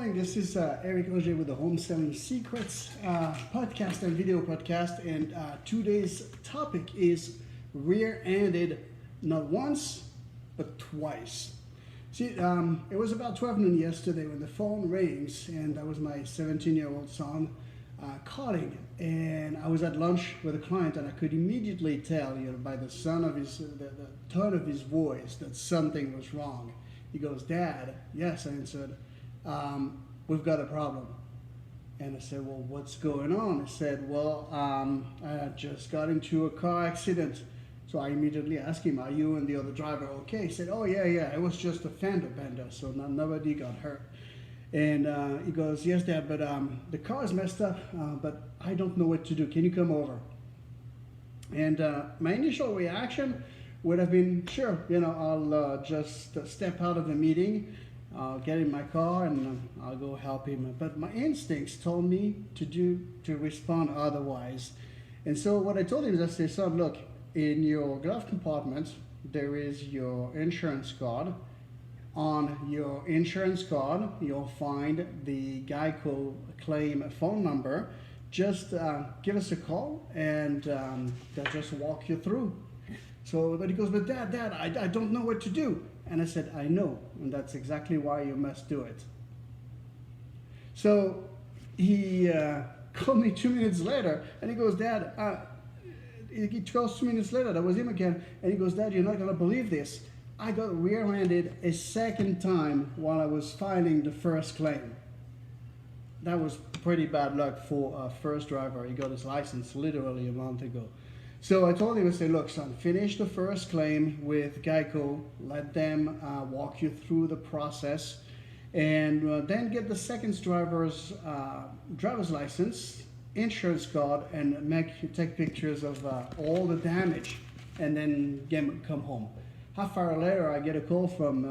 morning. This is Eric Roger with the Home Selling Secrets podcast and video podcast. And today's topic is rear-ended not once, but twice. See, it was about 12 noon yesterday when the phone rings, and that was my 17-year-old son calling. And I was at lunch with a client, and I could immediately tell, by the sound of the tone of his voice, that something was wrong. He goes, "Dad." "Yes," I answered. "We've got a problem." And I said, "Well, what's going on?" He said, "Well, I just got into a car accident." So I immediately asked him, "Are you and the other driver okay?" He said, "Oh, yeah, it was just a fender bender, so nobody got hurt." And he goes, "Yes, Dad, but the car is messed up, but I don't know what to do. Can you come over?" And my initial reaction would have been, sure, I'll just step out of the meeting, I'll get in my car, and I'll go help him. But my instincts told me to respond otherwise. And so what I told him is, I said, "Son, look, in your glove compartment, there is your insurance card. On your insurance card, you'll find the Geico claim phone number. Just give us a call, and they'll just walk you through." But he goes, "But Dad, I don't know what to do." And I said, "I know, and that's exactly why you must do it." So he called me 2 minutes later, and he goes, "Dad," he calls 2 minutes later, that was him again, and he goes, "Dad, you're not going to believe this. I got rear-ended a second time while I was filing the first claim." That was pretty bad luck for a first driver. He got his license literally a month ago. So I told him, I said, "Look, son, finish the first claim with Geico. Let them walk you through the process. And then get the second driver's license, insurance card, and take pictures of all the damage, and then come home." Half hour later, I get a call from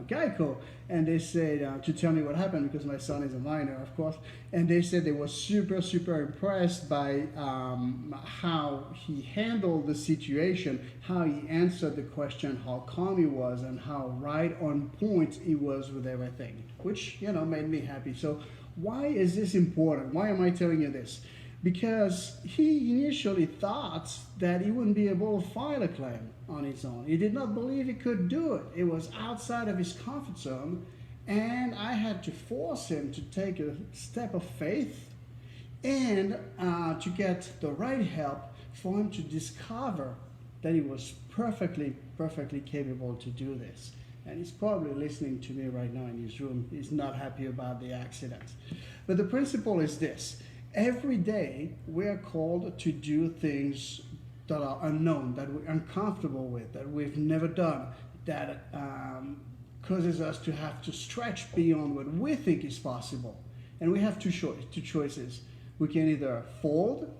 Geico, and they said to tell me what happened, because my son is a minor, of course. And they said they were super impressed by how he handled the situation, how he answered the question, how calm he was, and how right on point he was with everything, which made me happy. So why is this important? Why am I telling you this? Because he initially thought that he wouldn't be able to file a claim on his own. He did not believe he could do it. It was outside of his comfort zone, and I had to force him to take a step of faith and to get the right help for him to discover that he was perfectly capable to do this. And he's probably listening to me right now in his room. He's not happy about the accident. But the principle is this. Every day we are called to do things that are unknown, that we're uncomfortable with, that we've never done, that causes us to have to stretch beyond what we think is possible. And we have two choices. We can either fold,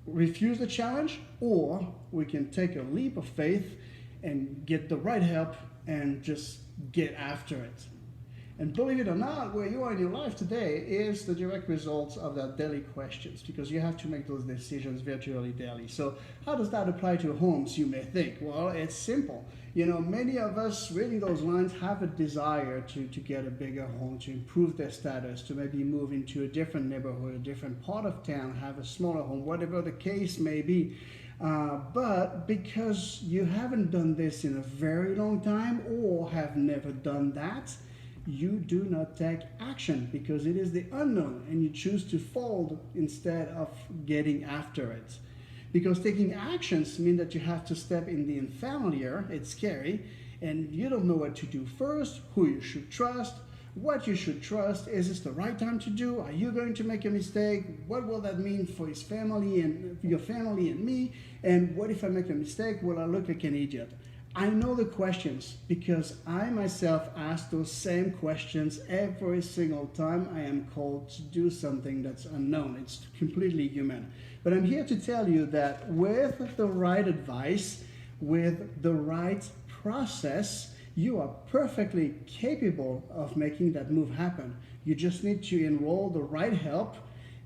refuse the challenge, or we can take a leap of faith and get the right help and just get after it. And believe it or not, where you are in your life today is the direct results of that daily questions, because you have to make those decisions virtually daily. So how does that apply to homes, you may think? Well, it's simple. Many of us reading those lines have a desire to get a bigger home, to improve their status, to maybe move into a different neighborhood, a different part of town, have a smaller home, whatever the case may be. But because you haven't done this in a very long time, or have never done that, you do not take action, because it is the unknown, and you choose to fold instead of getting after it. Because taking actions mean that you have to step in the unfamiliar. It's scary, and you don't know what to do first, who you should trust, what you should trust. Is this the right time to do? Are you going to make a mistake? What will that mean for his family and your family and me? And what if I make a mistake? Will I look like an idiot? I know the questions, because I myself ask those same questions every single time I am called to do something that's unknown. It's completely human. But I'm here to tell you that with the right advice, with the right process, you are perfectly capable of making that move happen. You just need to enroll the right help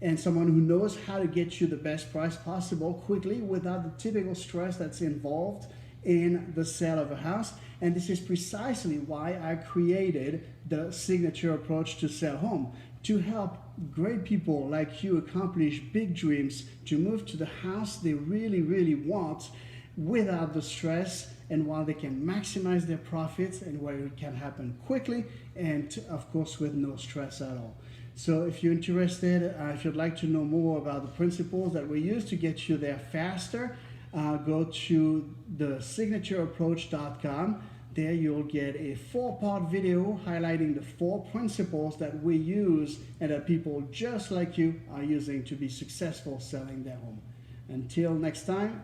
and someone who knows how to get you the best price possible quickly, without the typical stress that's involved in the sale of a house. And this is precisely why I created the signature approach to sell home, to help great people like you accomplish big dreams, to move to the house they really, really want without the stress, and while they can maximize their profits and where it can happen quickly, and of course with no stress at all. So if you're interested, if you'd like to know more about the principles that we use to get you there faster, go to thesignatureapproach.com. There you'll get a 4-part video highlighting the 4 principles that we use and that people just like you are using to be successful selling their home. Until next time,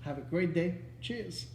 have a great day. Cheers.